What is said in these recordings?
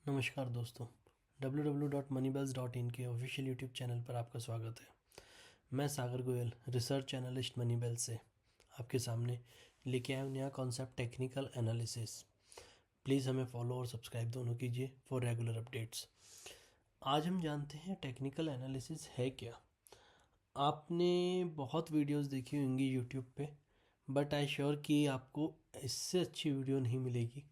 नमस्कार दोस्तों, www.moneybells.in के ऑफिशियल यूट्यूब चैनल पर आपका स्वागत है। मैं सागर गोयल, रिसर्च एनालिस्ट मनीबेल से आपके सामने लेके आया हूं नया कॉन्सेप्ट टेक्निकल एनालिसिस। प्लीज़ हमें फॉलो और सब्सक्राइब दोनों कीजिए फॉर रेगुलर अपडेट्स। आज हम जानते हैं टेक्निकल एनालिसिस है क्या। आपने बहुत वीडियोस देखी होंगी यूट्यूब पे, बट आई श्योर कि आपको इससे अच्छी वीडियो नहीं मिलेगी।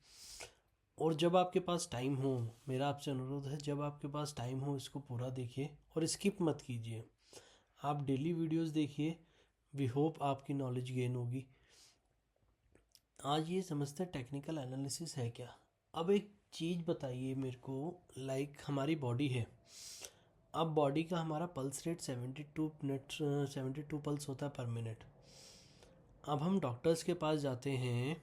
और जब आपके पास टाइम हो, मेरा आपसे अनुरोध है, जब आपके पास टाइम हो इसको पूरा देखिए और स्किप मत कीजिए। आप डेली वीडियोस देखिए, वी होप आपकी नॉलेज गेन होगी। आज ये समझते हैं टेक्निकल एनालिसिस है क्या। अब एक चीज़ बताइए मेरे को, लाइक हमारी बॉडी है। अब बॉडी का हमारा पल्स रेट 72 पल्स होता है पर मिनट। अब हम डॉक्टर्स के पास जाते हैं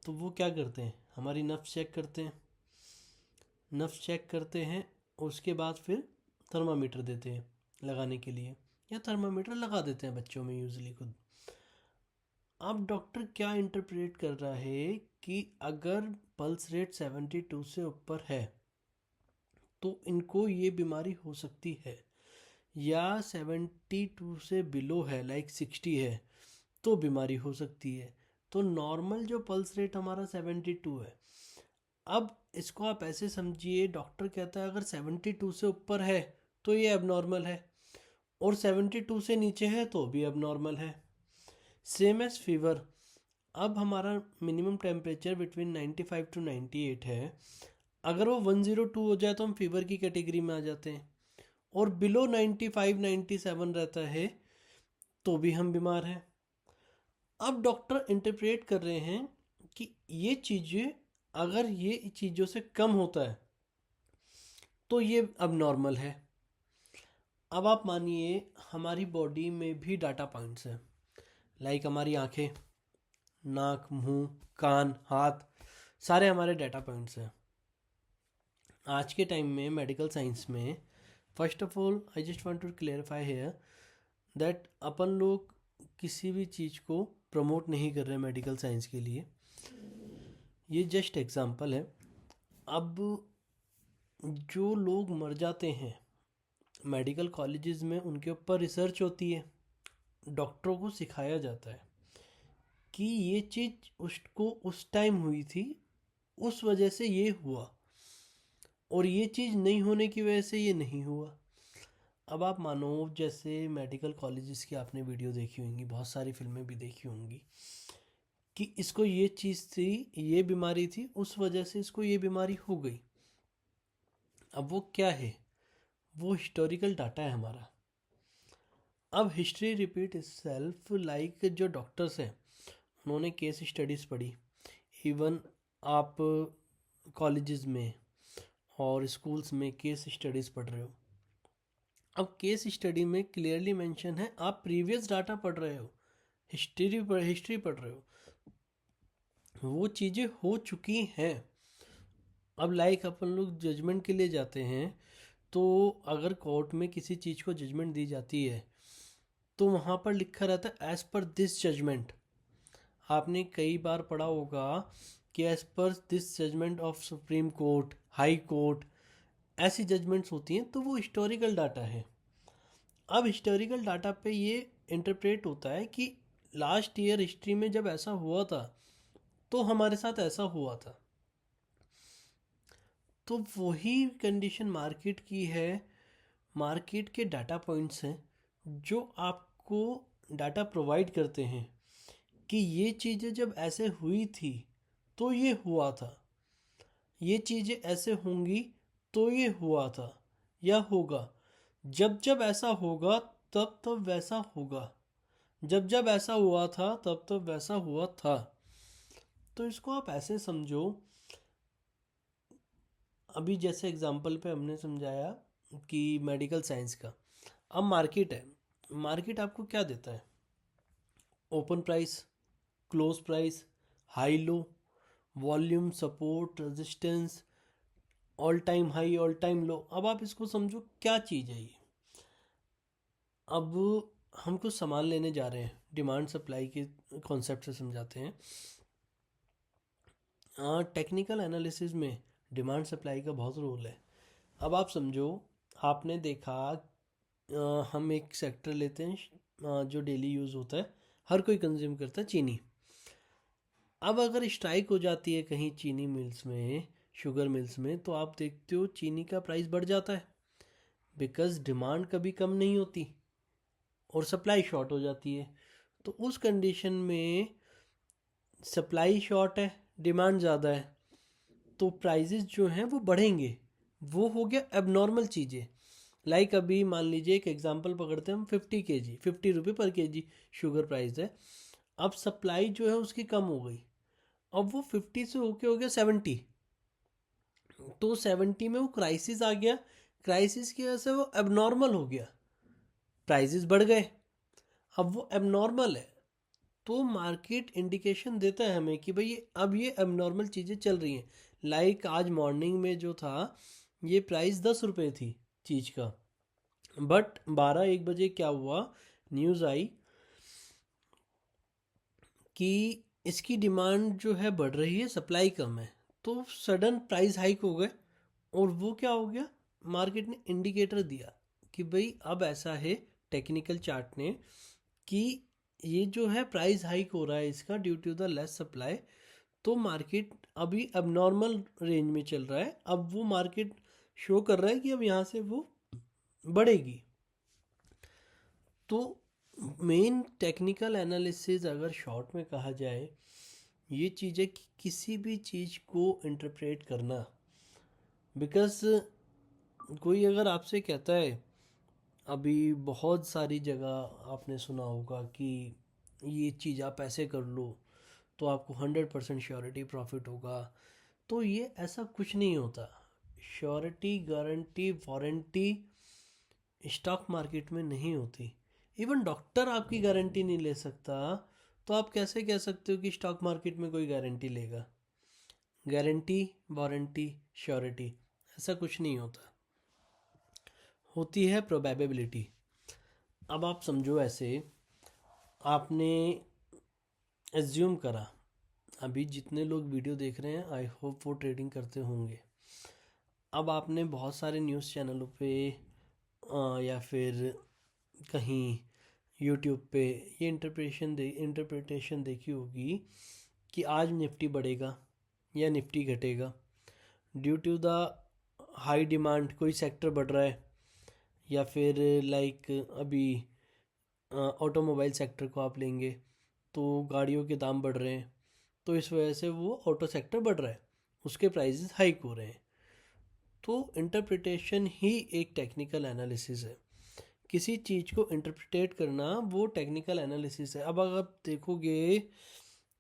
तो वो क्या करते हैं, हमारी नब्ज़ चेक करते हैं। नब्ज़ चेक करते हैं, उसके बाद फिर थर्मामीटर देते हैं लगाने के लिए, या थर्मामीटर लगा देते हैं बच्चों में यूज़ली खुद। अब डॉक्टर क्या इंटरप्रेट कर रहा है कि अगर पल्स रेट 72 से ऊपर है तो इनको ये बीमारी हो सकती है, या 72 से बिलो है लाइक 60 है तो बीमारी हो सकती है। तो नॉर्मल जो पल्स रेट हमारा 72 है। अब इसको आप ऐसे समझिए, डॉक्टर कहता है अगर 72 से ऊपर है तो ये एबनॉर्मल है, और 72 से नीचे है तो भी एबनॉर्मल है। Same as fever. अब हमारा मिनिमम टेम्परेचर बिटवीन 95 टू 98 है। अगर वो 102 हो जाए तो हम फीवर की कैटेगरी में आ जाते हैं, और बिलो 95 97 रहता है तो भी हम बीमार हैं। अब डॉक्टर इंटरप्रेट कर रहे हैं कि ये चीज़ें, अगर ये चीज़ों से कम होता है तो ये अब नॉर्मल है। अब आप मानिए हमारी बॉडी में भी डाटा पॉइंट्स हैं, लाइक हमारी आंखें, नाक, मुंह, कान, हाथ, सारे हमारे डाटा पॉइंट्स हैं। आज के टाइम में मेडिकल साइंस में, first of all I just want to clarify here that अपन लोग किसी भी चीज़ को प्रमोट नहीं कर रहे मेडिकल साइंस के लिए, ये जस्ट एग्जांपल है। अब जो लोग मर जाते हैं मेडिकल कॉलेजेस में, उनके ऊपर रिसर्च होती है, डॉक्टरों को सिखाया जाता है कि ये चीज़ उसको उस टाइम हुई थी, उस वजह से ये हुआ, और ये चीज़ नहीं होने की वजह से ये नहीं हुआ। अब आप मानो जैसे मेडिकल कॉलेजेस की आपने वीडियो देखी होंगी, बहुत सारी फिल्में भी देखी होंगी, कि इसको ये चीज़ थी, ये बीमारी थी, उस वजह से इसको ये बीमारी हो गई। अब वो क्या है, वो हिस्टोरिकल डाटा है हमारा। अब हिस्ट्री रिपीट सेल्फ, लाइक जो डॉक्टर्स हैं उन्होंने केस स्टडीज़ पढ़ी। इवन आप कॉलेजेस में और स्कूल्स में केस स्टडीज़ पढ़ रहे हो। अब केस स्टडी में क्लियरली मेंशन है, आप प्रीवियस डाटा पढ़ रहे हो, हिस्ट्री पढ़ रहे हो, वो चीज़ें हो चुकी हैं। अब लाइक अपन लोग जजमेंट के लिए जाते हैं, तो अगर कोर्ट में किसी चीज़ को जजमेंट दी जाती है तो वहाँ पर लिखा रहता है एज़ पर दिस जजमेंट। आपने कई बार पढ़ा होगा कि एज़ पर this judgement of supreme court, high court, ऐसी जजमेंट्स होती हैं, तो वो हिस्टोरिकल डाटा है। अब हिस्टोरिकल डाटा पे ये इंटरप्रेट होता है कि लास्ट ईयर हिस्ट्री में जब ऐसा हुआ था तो हमारे साथ ऐसा हुआ था। तो वही कंडीशन मार्केट की है। मार्केट के डाटा पॉइंट्स हैं जो आपको डाटा प्रोवाइड करते हैं कि ये चीज़ें जब ऐसे हुई थी तो ये हुआ था, ये चीज़ें ऐसे होंगी तो ये हुआ था या होगा, जब जब ऐसा होगा तब तब वैसा होगा, जब जब ऐसा हुआ था तब तब वैसा हुआ था। तो इसको आप ऐसे समझो, अभी जैसे एग्जांपल पे हमने समझाया कि मेडिकल साइंस का। अब मार्केट है, मार्केट आपको क्या देता है, open price, close price, high low, volume, support, resistance, all time high, all time low. अब आप इसको समझो क्या चीज़ है ये। अब हम कुछ सामान लेने जा रहे हैं, डिमांड सप्लाई के कॉन्सेप्ट से समझाते हैं। टेक्निकल एनालिसिस में डिमांड सप्लाई का बहुत रोल है। अब आप समझो, आपने देखा हम एक सेक्टर लेते हैं जो डेली यूज़ होता है, हर कोई कंज्यूम करता है, चीनी। अब अगर स्ट्राइक हो जाती है कहीं चीनी मिल्स में, शुगर मिल्स में, तो आप देखते हो चीनी का प्राइस बढ़ जाता है, बिकॉज डिमांड कभी कम नहीं होती और सप्लाई शॉर्ट हो जाती है। तो उस कंडीशन में सप्लाई शॉर्ट है, डिमांड ज़्यादा है, तो प्राइजेस जो हैं वो बढ़ेंगे। वो हो गया एबनॉर्मल चीज़ें। लाइक अभी मान लीजिए एक एग्जांपल पकड़ते हैं हम, 50 kg, 50 रुपये पर kg शुगर प्राइस है। अब सप्लाई जो है उसकी कम हो गई, अब वो 50 से होके हो गया 70। तो 70 में वो क्राइसिस आ गया, क्राइसिस की वजह से वो एबनॉर्मल हो गया, प्राइजेस बढ़ गए। अब वो एबनॉर्मल है, तो मार्केट इंडिकेशन देता है हमें कि भाई अब ये एबनॉर्मल चीज़ें चल रही हैं। लाइक आज मॉर्निंग में जो था, ये प्राइस 10 रुपये थी चीज़ का, बट 12-1 बजे क्या हुआ, न्यूज़ आई कि इसकी डिमांड जो है बढ़ रही है, सप्लाई कम है, तो सडन प्राइस हाइक हो गए। और वो क्या हो गया, मार्केट ने इंडिकेटर दिया कि भाई अब ऐसा है, टेक्निकल चार्ट ने, कि ये जो है प्राइस हाइक हो रहा है इसका due to the less supply. तो मार्केट अभी अब नॉर्मल रेंज में चल रहा है, अब वो मार्केट शो कर रहा है कि अब यहाँ से वो बढ़ेगी। तो मेन टेक्निकल एनालिसिस अगर शॉर्ट में कहा जाए, ये चीज़ है कि किसी भी चीज़ को इंटरप्रेट करना। बिकॉज कोई अगर आपसे कहता है, अभी बहुत सारी जगह आपने सुना होगा कि ये चीज़ आप ऐसे कर लो तो आपको 100% श्योरिटी प्रॉफिट होगा, तो ये ऐसा कुछ नहीं होता। Surety, guarantee, warranty stock market में नहीं होती। इवन डॉक्टर आपकी गारंटी नहीं ले सकता, तो आप कैसे कह सकते हो कि स्टॉक मार्केट में कोई गारंटी लेगा। गारंटी, वारंटी, श्योरिटी, ऐसा कुछ नहीं होता, होती है प्रोबेबिलिटी। अब आप समझो ऐसे, आपने एज्यूम करा, अभी जितने लोग वीडियो देख रहे हैं आई होप वो ट्रेडिंग करते होंगे। अब आपने बहुत सारे न्यूज़ चैनलों पे या फिर कहीं यूट्यूब पे ये इंटरप्रिटेशन देखी होगी कि आज निफ्टी बढ़ेगा या निफ्टी घटेगा due to the high demand, कोई सेक्टर बढ़ रहा है, या फिर लाइक अभी ऑटोमोबाइल सेक्टर को आप लेंगे तो गाड़ियों के दाम बढ़ रहे हैं, तो इस वजह से वो ऑटो सेक्टर बढ़ रहा है, उसके प्राइसेस हाइक हो रहे हैं। तो इंटरप्रिटेशन ही एक टेक्निकल एनालिसिस है। किसी चीज़ को इंटरप्रिटेट करना वो टेक्निकल एनालिसिस है। अब अगर आप देखोगे,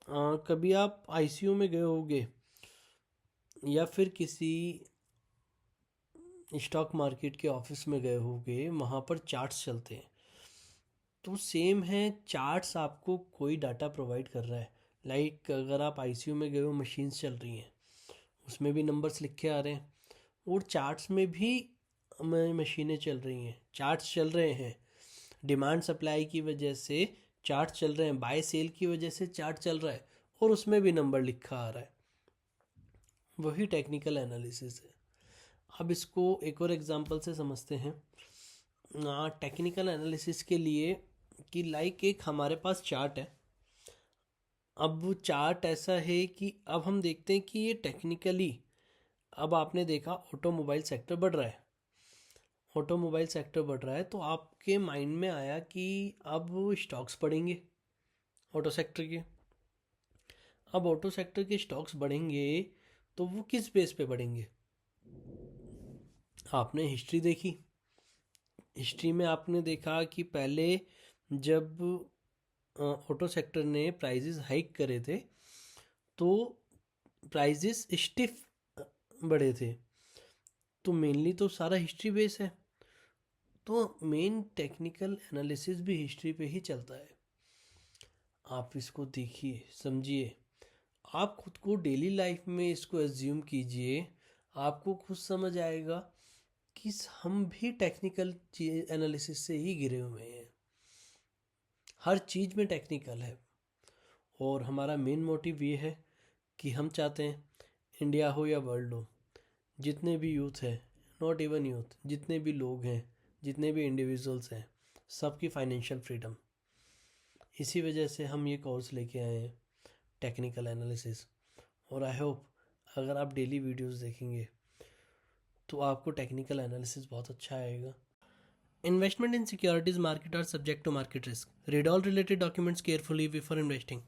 कभी आप आईसीयू में गए होगे या फिर किसी स्टॉक मार्केट के ऑफिस में गए होगे, वहाँ पर चार्ट्स चलते हैं। तो सेम है, चार्ट्स आपको कोई डाटा प्रोवाइड कर रहा है। लाइक अगर आप आईसीयू में गए हो, मशीन्स चल रही हैं, उसमें भी नंबर्स लिखे आ रहे हैं, और चार्ट्स में भी मशीनें चल रही हैं, चार्ट्स चल रहे हैं। डिमांड सप्लाई की वजह से चार्ट चल रहे हैं, बाय सेल की वजह से चार्ट चल रहा है, और उसमें भी नंबर लिखा आ रहा है। वही टेक्निकल एनालिसिस है। अब इसको एक और एग्जांपल से समझते हैं। टेक्निकल एनालिसिस के लिए कि लाइक एक हमारे पास चार्ट है। अब वो चार्ट ऐसा है कि अब हम देखते हैं कि ये टेक्निकली, अब आपने देखा ऑटोमोबाइल सेक्टर बढ़ रहा है, ऑटोमोबाइल सेक्टर बढ़ रहा है, तो आपके माइंड में आया कि अब स्टॉक्स बढ़ेंगे ऑटो सेक्टर के। अब ऑटो सेक्टर के स्टॉक्स बढ़ेंगे, तो वो किस बेस पे बढ़ेंगे। आपने हिस्ट्री देखी, हिस्ट्री में आपने देखा कि पहले जब ऑटो सेक्टर ने प्राइजेस हाइक करे थे, तो प्राइजेस स्टिफ बढ़े थे। तो मेनली तो सारा हिस्ट्री बेस है, तो मेन टेक्निकल एनालिसिस भी हिस्ट्री पे ही चलता है। आप इसको देखिए, समझिए, आप खुद को डेली लाइफ में इसको एज्यूम कीजिए, आपको खुद समझ आएगा कि हम भी टेक्निकल एनालिसिस से ही घिरे हुए हैं। हर चीज़ में टेक्निकल है, और हमारा मेन मोटिव ये है कि हम चाहते हैं इंडिया हो या वर्ल्ड हो, जितने भी यूथ हैं, नॉट इवन यूथ, जितने भी लोग हैं, जितने भी इंडिविजुअल्स हैं, सबकी फाइनेंशियल फ्रीडम। इसी वजह से हम ये कोर्स लेके आए हैं, टेक्निकल एनालिसिस। और आई होप अगर आप डेली वीडियोस देखेंगे तो आपको टेक्निकल एनालिसिस बहुत अच्छा आएगा। Investment in securities market are subject to market risk. Read all related documents carefully before investing.